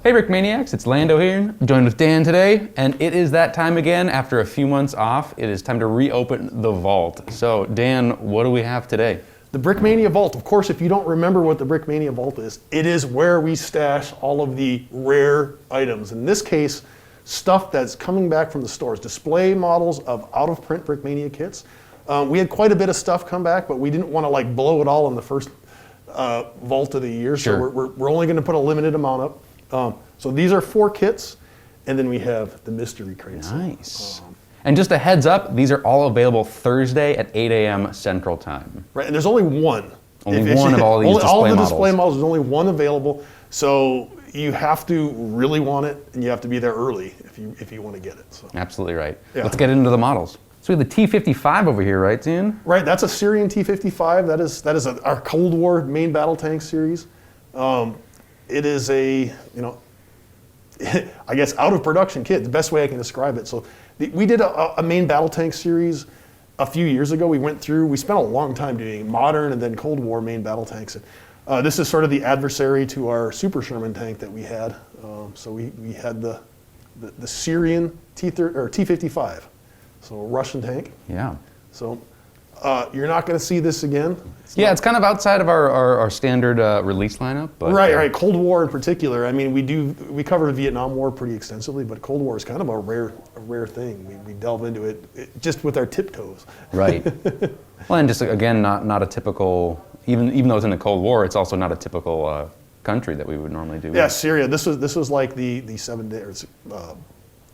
Hey Brickmaniacs, it's Lando here, joined with Dan today, and it is that time again. After a few months off, it is time to reopen the vault. So Dan, what do we have today? The Brickmania Vault. Of course, if you don't remember what the Brickmania Vault is, it is where we stash all of the rare items. In this case, stuff that's coming back from the stores, display models of out-of-print Brickmania kits. We had quite a bit of stuff come back, but we didn't want to like blow it all in the first vault of the year. Sure. So we're only going to put a limited amount up. So these are 4 kits, and then we have the mystery crates. Nice. And just a heads up, these are all available Thursday at 8 a.m. Central Time. Right, and there's only one. Only one of all these display models. All of the display models, there's only one available. So you have to really want it, and you have to be there early if you want to get it. So. Absolutely right. Yeah. Let's get into the models. So we have the T-55 over here, right, Ian? Right, that's a Syrian T-55. That is our Cold War main battle tank series. It is a, I guess out of production kit, the best way I can describe it. So we did a main battle tank series a few years ago. We spent a long time doing modern and then Cold War main battle tanks. This is sort of the adversary to our Super Sherman tank that we had. So we had the Syrian T-55, so a Russian tank. Yeah. So you're not going to see this again. It's kind of outside of our standard release lineup. But, right. Cold War in particular. I mean, we cover the Vietnam War pretty extensively, but Cold War is kind of a rare thing. We delve into it just with our tiptoes. Right. Well, and just again, not a typical. Even though it's in the Cold War, it's also not a typical country that we would normally do. Yeah, Syria. This was like the 7 days. What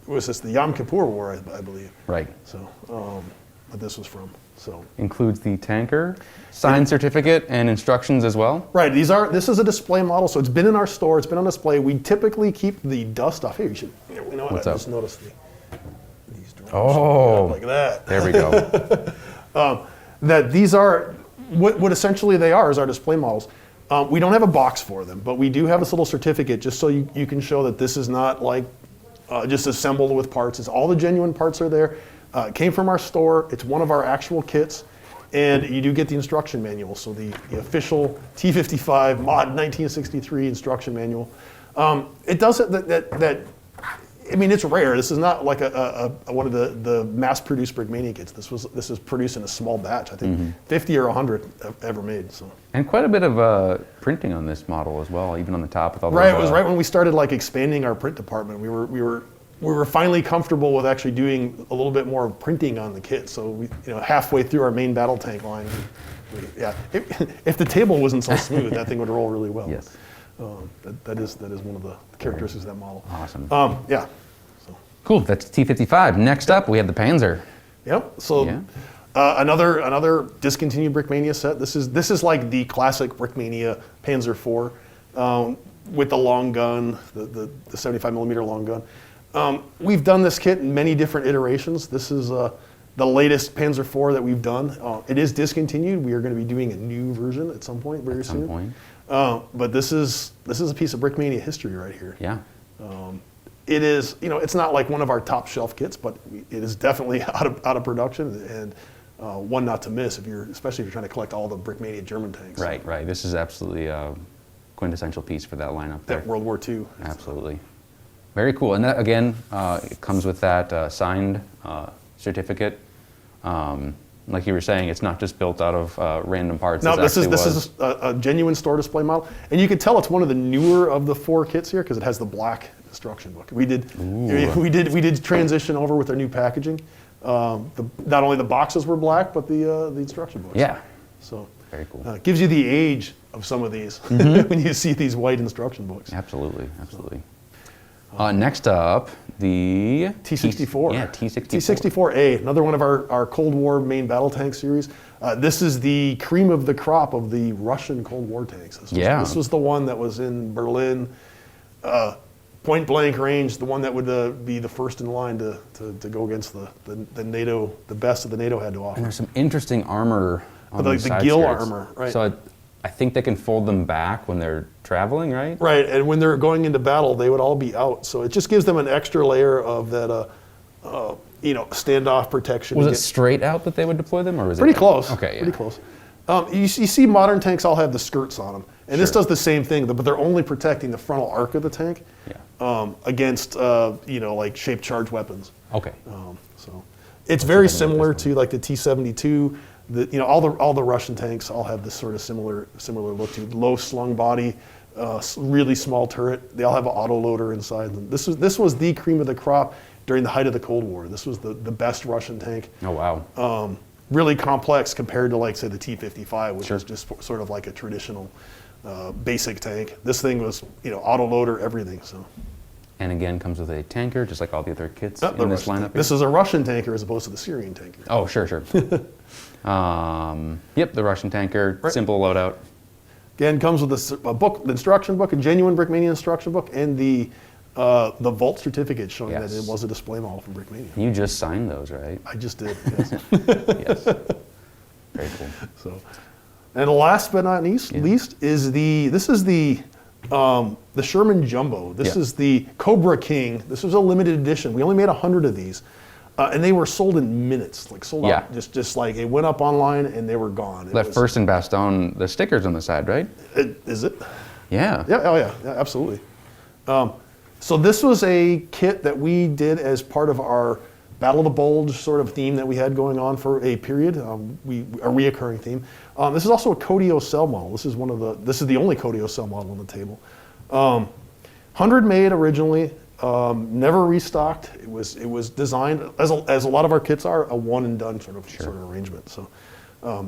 was this? The Yom Kippur War, I believe. Right. So, what this was from. So includes the tanker, signed certificate, and instructions as well. Right. This is a display model, so it's been in our store. It's been on display. We typically keep the dust off. Here, you should. What's up? Just noticed these drones. Oh, like that. There we go. That these are what essentially they are is our display models. We don't have a box for them, but we do have this little certificate just so you can show that this is not like just assembled with parts. It's all the genuine parts are there. It came from our store. It's one of our actual kits, and you do get the instruction manual. So the official T-55 Mod 1963 instruction manual. It does that. I mean, it's rare. This is not like one of the mass-produced Brickmania kits. This is produced in a small batch. I think 50 or 100 ever made. So. And quite a bit of printing on this model as well, even on the top with all. Right. It was right when we started like expanding our print department. We were finally comfortable with actually doing a little bit more printing on the kit. So we, halfway through our main battle tank line, if the table wasn't so smooth, that thing would roll really well. Yes. That is one of the characteristics of that model. Awesome. Yeah. So. Cool. That's T-55. Next up, we have the Panzer. Yep. So another discontinued Brickmania set. This is like the classic Brickmania Panzer IV with the long gun, the 75 millimeter long gun. We've done this kit in many different iterations. This is the latest Panzer IV that we've done. It is discontinued. We are going to be doing a new version at some point very soon. But this is a piece of Brickmania history right here. Yeah. It is, it's not like one of our top shelf kits, but it is definitely out of production and one not to miss especially if you're trying to collect all the Brickmania German tanks. Right. This is absolutely a quintessential piece for that lineup there. That World War II. Absolutely. Very cool. And that, again, it comes with that signed certificate. Like you were saying, it's not just built out of random parts. No, this is a genuine store display model, and you can tell it's one of the newer of the 4 kits here because it has the black instruction book. We did transition over with our new packaging. Not only the boxes were black, but the instruction books. Yeah. So very cool. It gives you the age of some of these when you see these white instruction books. Absolutely. Next up, the T-64. T-64. T-64A, another one of our Cold War main battle tank series. This is the cream of the crop of the Russian Cold War tanks. This was the one that was in Berlin, point blank range, the one that would be the first in line to go against the NATO, the best that the NATO had to offer. And there's some interesting armor on the gill armor, right? So I think they can fold them back when they're traveling, right? Right, and when they're going into battle, they would all be out. So it just gives them an extra layer of that, standoff protection. Was it straight out that they would deploy them, or was pretty it close? Okay, yeah. Pretty close. You see, modern tanks all have the skirts on them. And this does the same thing, but they're only protecting the frontal arc of the tank against, like shaped charge weapons. Okay. So it's very similar to like the T-72. All the Russian tanks all have this sort of similar look to low slung body, really small turret. They all have an autoloader inside them. This was the cream of the crop during the height of the Cold War. This was the best Russian tank. Oh wow. Really complex compared to like say the T-55, which is just sort of like a traditional basic tank. This thing was autoloader, everything. So. And again, comes with a tanker, just like all the other kits in this lineup. This is a Russian tanker as opposed to the Syrian tanker. Oh, sure. Yep, the Russian tanker, simple loadout. Again, comes with a book, the instruction book, a genuine Brickmania instruction book, and the vault certificate showing that it was a display model from Brickmania. You just signed those, right? I just did. Yes. Yes. Very cool. So, and last but not least is the Sherman Jumbo. This is the Cobra King. This was a limited edition. We only made 100 of these. And they were sold in minutes, like sold out. Just like it went up online and they were gone. That first in Bastogne, the stickers on the side, right? Is it? Yeah. Yeah. Oh yeah. Yeah. Absolutely. So this was a kit that we did as part of our Battle of the Bulge sort of theme that we had going on for a period. A reoccurring theme. This is also a Codio cell model. This is the only Codio cell model on the table. 100 made originally. Never restocked. It was designed as a lot of our kits are, a one and done sort of arrangement. So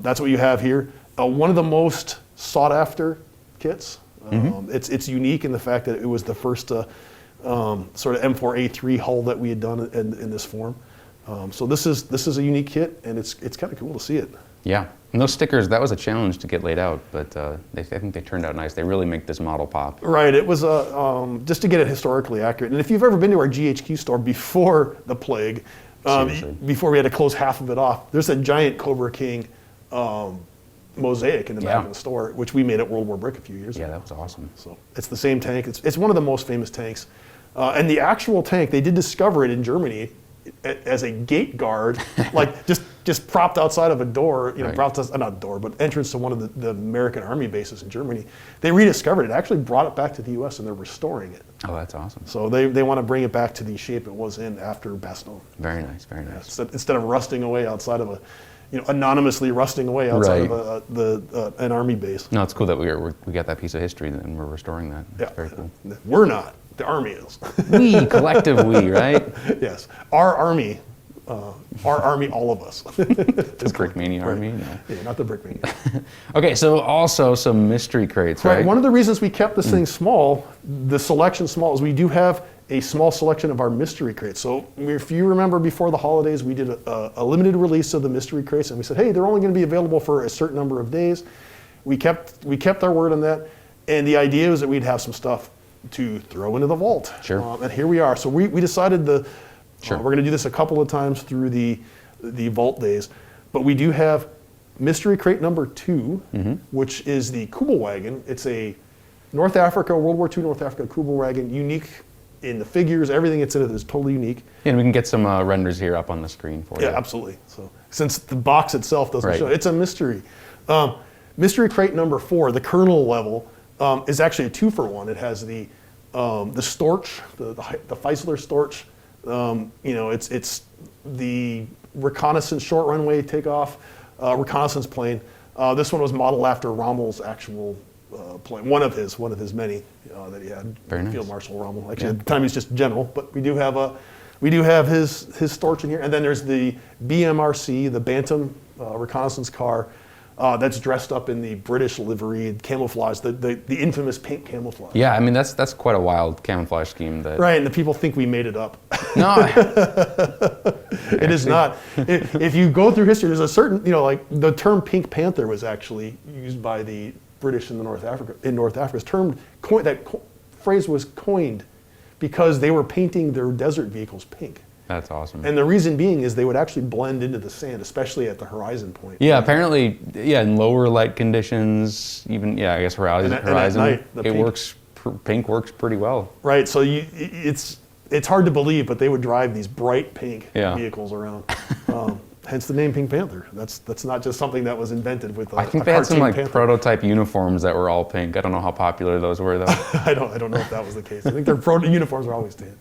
that's what you have here. One of the most sought after kits. It's unique in the fact that it was the first sort of M4A3 hull that we had done in this form. So this is a unique kit, and it's kind of cool to see it. Yeah, and those stickers, that was a challenge to get laid out, but I think they turned out nice. They really make this model pop. Right, it was just to get it historically accurate. And if you've ever been to our GHQ store before the plague, before we had to close half of it off, there's a giant Cobra King mosaic in the back of the store, which we made at World War Brick a few years ago. Yeah, that was awesome. So it's the same tank. It's one of the most famous tanks. And the actual tank, they did discover it in Germany as a gate guard, like just propped outside of a door, propped not door, but entrance to one of the American Army bases in Germany. They rediscovered it, actually brought it back to the U.S. and they're restoring it. Oh, that's awesome. So they want to bring it back to the shape it was in after Bastogne. Very nice, very nice. Instead of rusting away outside of anonymously rusting away outside of an army base. No, it's cool that we got that piece of history and we're restoring that. That's very cool. We're not. The Army is. We, collective we, right? Yes. Our Army, all of us. The Brickmania Army? No. Yeah, not the Brickmania. Okay, so also some mystery crates, right? One of the reasons we kept this thing small, the selection small, is we do have a small selection of our mystery crates. So if you remember before the holidays, we did a limited release of the mystery crates, and we said, hey, they're only going to be available for a certain number of days. We kept our word on that, and the idea was that we'd have some stuff to throw into the vault. Sure. And here we are. So we decided we're going to do this a couple of times through the vault days, but we do have mystery crate number 2, which is the Kubelwagen. It's a North Africa, World War II North Africa Kubelwagen, unique in the figures, everything it's in it is totally unique. Yeah, and we can get some renders here up on the screen for you. Yeah, absolutely. So since the box itself doesn't show, it's a mystery. Mystery crate number 4, the Colonel level, is actually a 2-for-1. It has the Storch, the Feisler Storch. It's the reconnaissance short runway takeoff reconnaissance plane. This one was modeled after Rommel's actual plane, one of his many that he had. Very nice. Field Marshal Rommel. Actually, at the time he's just general, but we do have his Storch in here. And then there's the BMRC, the Bantam reconnaissance car. That's dressed up in the British livery, camouflage, the infamous pink camouflage. Yeah, I mean that's quite a wild camouflage scheme. Right, and the people think we made it up. No, it is not. If you go through history, there's a certain, like the term Pink Panther was actually used by the British in North Africa. That phrase was coined because they were painting their desert vehicles pink. That's awesome. And the reason being is they would actually blend into the sand, especially at the horizon point. Yeah, apparently, in lower light conditions, even, I guess horizon, and at night, pink works pretty well. Right, so it's hard to believe, but they would drive these bright pink vehicles around. Hence the name Pink Panther. That's not just something that was invented with I think they had some like prototype uniforms that were all pink. I don't know how popular those were though. I don't know if that was the case. I think their uniforms are always tan.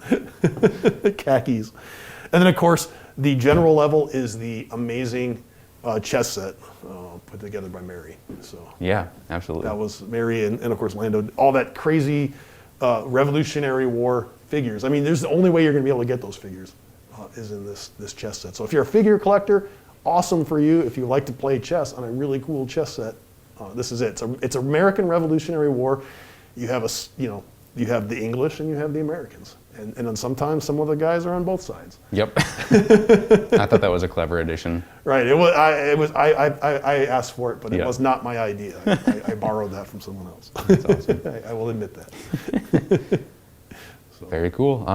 Khakis. And then of course the general level is the amazing chess set put together by Mary. So yeah, absolutely. that was Mary and of course Lando. All that crazy Revolutionary War figures. I mean, there's the only way you're going to be able to get those figures is in this chess set. So if you're a figure collector, awesome for you. If you like to play chess on a really cool chess set, this is it. It's American Revolutionary War. You have you have the English and you have the Americans, and then sometimes some of the guys are on both sides. Yep. I thought that was a clever addition. Right. I asked for it, but it was not my idea. I borrowed that from someone else. That's awesome. I will admit that. Very cool.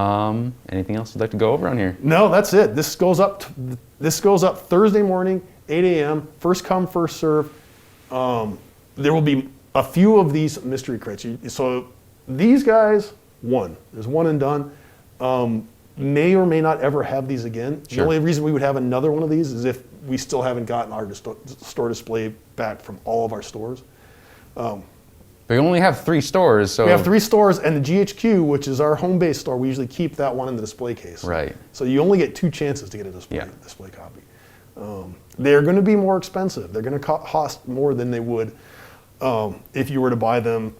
Anything else you'd like to go over on here? No, that's it. This goes up Thursday morning, 8 a.m. First come, first serve. There will be a few of these mystery crates. So these guys, there's one and done. May or may not ever have these again. Sure. The only reason we would have another one of these is if we still haven't gotten our store display back from all of our stores. We only have 3 stores, so... We have 3 stores, and the GHQ, which is our home base store, we usually keep that one in the display case. Right. So you only get 2 chances to get a display copy. They're going to be more expensive. They're going to cost more than they would if you were to buy them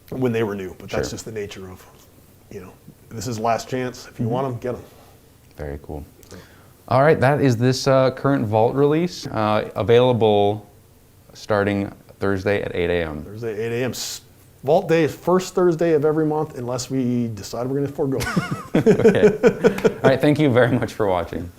when they were new. But that's just the nature of, this is last chance. If you want them, get them. Very cool. All right, that is this current Vault release, available starting Thursday at 8 a.m. Thursday, 8 a.m. Vault Day is first Thursday of every month, unless we decide we're going to forego it. Okay. All right, thank you very much for watching.